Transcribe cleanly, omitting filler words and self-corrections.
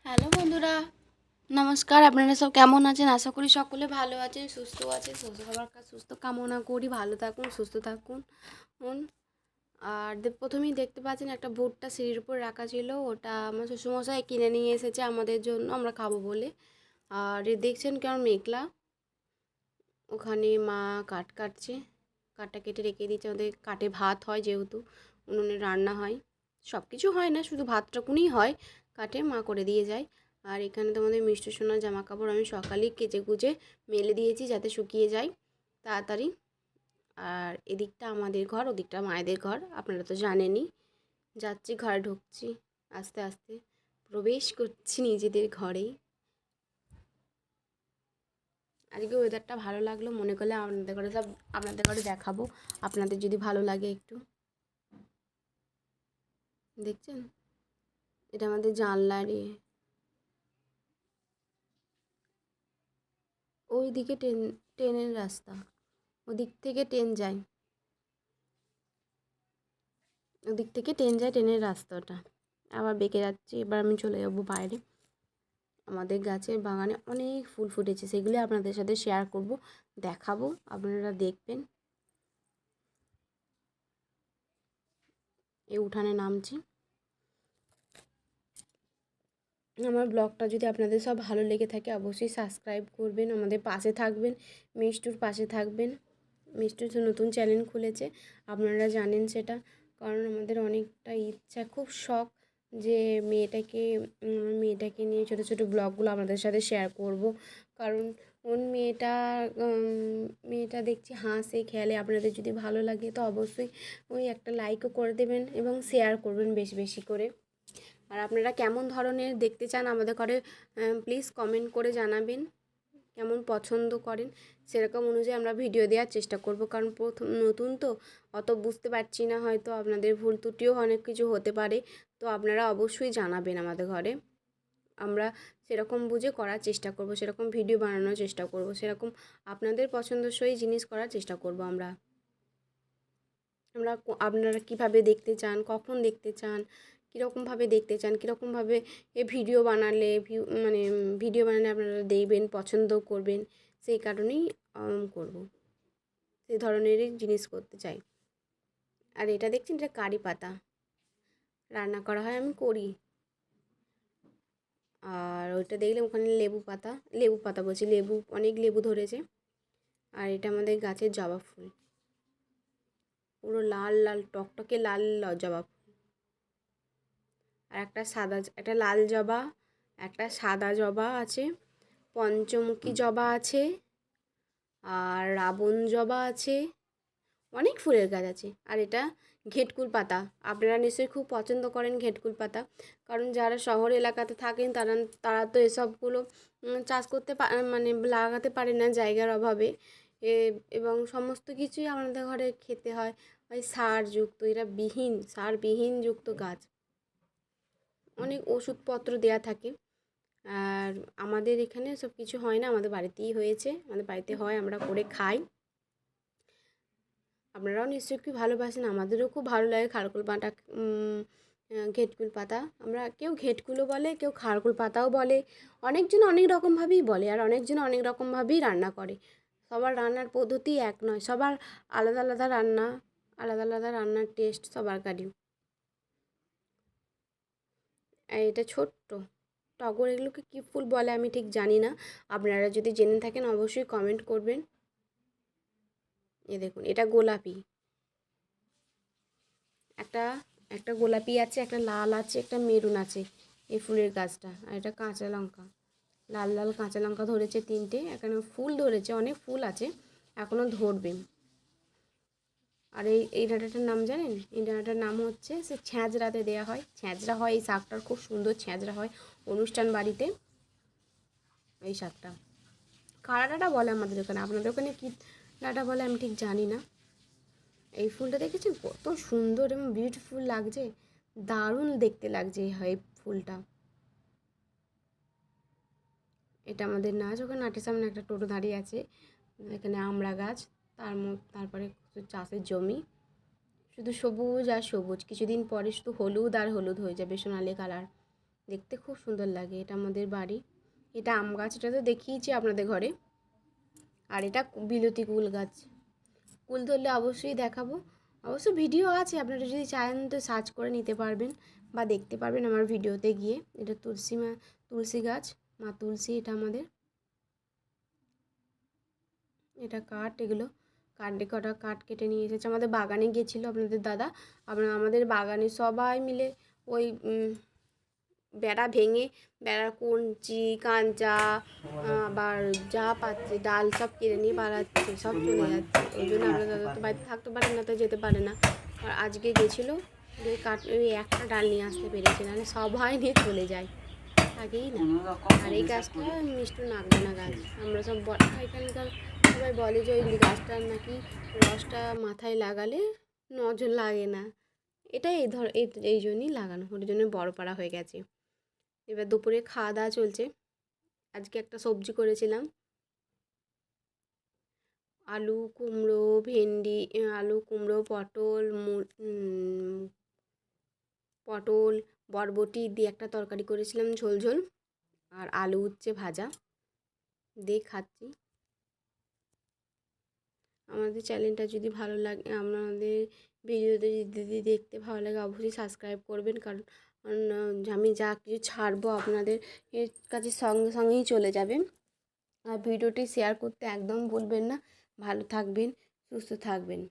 Hello বন্ধুরা, নমস্কার। আপনারা সব কেমন আছেন? আশা করি সকলে ভালো আছেন, সুস্থ আছেন। সবার সুস্থ কামনা করি, ভালো থাকুন, সুস্থ থাকুন। আর প্রথমেই দেখতে পাচ্ছেন একটা ভুট্টা সিঁড়ির উপর রাখা ছিল, ওটা আমার শ্বশুরমশাই কিনে নিয়ে এসেছে আমাদের জন্য, আমরা খাবো বলে। আর দেখছেন কেমন মেঘলা, ওখানে মা কাটছে, কাঠটা কেটে রেখে দিয়েছে। আমাদের কাঠে ভাত হয়, যেহেতু উনুনে রান্না হয়, সব কিছু হয় না, শুধু ভাতটাকুনি হয় কাঠে, মা করে দিয়ে যায়। আর এখানে তোমাদের মিষ্টি সোনার জামা কাপড় আমি সকালেই কেচে কুচে মেলে দিয়েছি যাতে শুকিয়ে যায় তাড়াতাড়ি। আর এদিকটা আমাদের ঘর, ওদিকটা মায়েদের ঘর, আপনারা তো জানেনই। যাচ্ছি, ঘরে ঢুকছি, আস্তে আস্তে প্রবেশ করছি নিজেদের ঘরেই। আজকে ওয়েদারটা ভালো লাগলো, মনে করলে আপনাদের ঘরে দেখাবো, আপনাদের যদি ভালো লাগে একটু। দেখছেন, এটা আমাদের জানলার ওই দিকে ট্রেনের রাস্তা, ওদিক থেকে ট্রেন যায়, ওদিক থেকে ট্রেন যায়, ট্রেনের রাস্তাটা আবার বেঁকে যাচ্ছে। এবার আমি চলে যাবো বাইরে। আমাদের গাছের বাগানে অনেক ফুল ফুটেছে, সেগুলি আপনাদের সাথে শেয়ার করব, দেখাবো, আপনারা দেখবেন। এই উঠানে নামছি। আমার ব্লগটা যদি আপনাদের সব ভালো লেগে থাকে অবশ্যই সাবস্ক্রাইব করবেন, আমাদের পাশে থাকবেন, মিষ্টুর পাশে থাকবেন। মিষ্টু নতুন চ্যানেল খুলেছে, আপনারা জানেন সেটা। কারণ আমাদের অনেকটা ইচ্ছা, খুব শখ যে মেয়েটাকে নিয়ে ছোটো ছোটো ব্লগগুলো আপনাদের সাথে শেয়ার করব। কারণ মেয়েটা দেখছি হাসে খেলে, আপনাদের যদি ভালো লাগে তো অবশ্যই একটা লাইকও করে দেবেন এবং শেয়ার করবেন বেশি বেশি করে। আর আপনারা কেমন ধরনের দেখতে চান আমাদের ঘরে প্লিজ কমেন্ট করে জানাবেন, কেমন পছন্দ করেন, সেরকম অনুযায়ী আমরা ভিডিও দেওয়ার চেষ্টা করব। কারণ নতুন তো, অত বুঝতে পারছি না, হয়তো আপনাদের ভুল ত্রুটিও অনেক কিছু হতে পারে, তো আপনারা অবশ্যই জানাবেন আমাদের ঘরে। আমরা সেরকম বুঝে করার চেষ্টা করব, সেরকম ভিডিও বানানোর চেষ্টা করব, সেরকম আপনাদের পছন্দসই জিনিস করার চেষ্টা করব। আপনারা কীভাবে দেখতে চান, কখন দেখতে চান, কীরকমভাবে দেখতে চান, কীরকমভাবে ভিডিও বানালে আপনারা দেখবেন, পছন্দ করবেন, সেই কারণেই করব, সেই ধরনেরই জিনিস করতে চাই। আর এটা দেখছেন, এটা কারি পাতা, রান্না করা হয়, আমি করি। আর ওইটা দেখলে ওখানে লেবু পাতা বলছি, অনেক লেবু ধরেছে। আর এটা আমাদের গাছের জবা ফুল, পুরো লাল লাল টকটকে লাল জবা ফুল। আর একটা লাল জবা, একটা সাদা জবা আছে, পঞ্চমুখী জবা আছে, আর রাবণ জবা আছে, অনেক ফুলের গাছ আছে। আর এটা ঘেটকুল পাতা, আপনারা নিশ্চয়ই খুব পছন্দ করেন ঘেটকুল পাতা। কারণ যারা শহর এলাকাতে থাকেন তারা তো এসবগুলো চাষ করতে লাগাতে পারে না জায়গার অভাবে, এবং সমস্ত কিছুই আমাদের ঘরে খেতে হয় ওই সারযুক্ত, সারবিহীন যুক্ত গাছ, অনেক ওষুধপত্র দেয়া থাকে। আর আমাদের এখানে সব কিছু হয় না, আমাদের বাড়িতেই হয়েছে, আমাদের বাড়িতে হয়, আমরা করে খাই। আপনারাও নিশ্চয়ই খুব ভালোবাসেন, আমাদেরও খুব ভালো লাগে ঘেটকুল পাতা। আমরা কেউ ঘেটকুলও বলে, কেউ খারকুল পাতাও বলে, অনেকজন অনেক রকমভাবেই বলে, আর অনেকজন অনেক রকমভাবেই রান্না করে। সবার রান্নার পদ্ধতি এক নয়, সবার আলাদা আলাদা রান্না, আলাদা আলাদা রান্নার টেস্ট সবারকারই। আর এটা ছোট্ট টগর, এগুলোকে কী ফুল বলে আমি ঠিক জানি না, আপনারা যদি জেনে থাকেন অবশ্যই কমেন্ট করবেন। দেখুন, এটা গোলাপি, একটা গোলাপি আছে, একটা লাল আছে, একটা মেরুন আছে এই ফুলের গাছটা। আর এটা কাঁচা লঙ্কা, লাল লাল কাঁচা লঙ্কা ধরেছে 3টে, এখানে ফুল ধরেছে, অনেক ফুল আছে, এখনও ধরবে। আর এই ডাঁটাটার নাম জানেন? এই ডাঁটাটার নাম হচ্ছে, সে ছ্যাঁচড়াতে দেওয়া হয়, ছ্যাঁচড়া হয় এই শাকটার, খুব সুন্দর ছ্যাঁচড়া হয় অনুষ্ঠান বাড়িতে এই শাকটা। কারা ডাঁটা বলে আমাদের ওখানে, আপনাদের ওখানে কী ডাঁটা বলে আমি ঠিক জানি না। এই ফুলটা দেখেছেন কত সুন্দর এবং বিউটিফুল লাগছে, দারুণ দেখতে লাগছে এই ফুলটা। এটা আমাদের নাচ, ওখানে নাটের সামনে একটা টোটো দাঁড়িয়ে আছে, এখানে আমড়া গাছ, তারপরে চাষের জমি, শুধু সবুজ আর সবুজ, কিছুদিন পরে শুধু হলুদ আর হলুদ হয়ে যাবে, সোনালি কালার, দেখতে খুব সুন্দর লাগে। এটা আমাদের বাড়ি। এটা আম গাছ, এটা তো দেখিয়েছি আপনাদের ঘরে। আর এটা বিলতি কুল গাছ। কুল ধরলে অবশ্যই দেখাবো। অবশ্য ভিডিও আছে, আপনারা যদি চান তো সার্চ করে নিতে পারবেন বা দেখতে পারবেন আমার ভিডিওতে গিয়ে। এটা তুলসী গাছ, মা তুলসী এটা আমাদের। এটা কাঠ, এগুলো কটা কাঠ কেটে নিয়ে এসেছে। আমাদের বাগানে গিয়েছিলো আপনাদের দাদা। আমাদের বাগানে সবাই মিলে ওই বেড়া ভেঙে, বেড়ার কঞ্চি কাঞ্চা আবার যা পাচ্ছে ডাল সব কেড়ে নিয়ে পালাচ্ছে, সব চলে যাচ্ছে। ওই জন্য আপনাদের দাদা তো বাড়িতে থাকতে পারে না, তো যেতে পারে না। আর আজকে গেছিলো, ওই ওই একটা ডাল নিয়ে আসতে পেরেছে, নাহলে সবাই নিয়ে চলে যায়, থাকেই না। আর এই গাছটা মিষ্টি নাগদানা গাছ। আমরা সব এখানকার সবাই বলে যে ওই গাছটার নাকি রসটা মাথায় লাগালে নজর লাগে না। এটা এই জন্যই লাগানো, ওর জন্য বড় পাড়া হয়ে গেছে। এবার দুপুরে খাওয়া দাওয়া চলছে। আজকে একটা সবজি করেছিলাম, আলু কুমড়ো ভেন্ডি, আলু কুমড়ো পটল বরবটি দিয়ে একটা তরকারি করেছিলাম ঝোল ঝোল, আর আলু উচ্ছে ভাজা দিয়ে খাচ্ছি। আমাদের চ্যানেলটা যদি ভালো লাগে, আপনাদের ভিডিওতে যদি দেখতে ভালো লাগে অবশ্যই সাবস্ক্রাইব করবেন, কারণ আমি যা কিছু ছাড়বো আপনাদের কাছে সঙ্গে সঙ্গেই চলে যাবে। আর ভিডিওটি শেয়ার করতে একদম ভুলবেন না। ভালো থাকবেন, সুস্থ থাকবেন।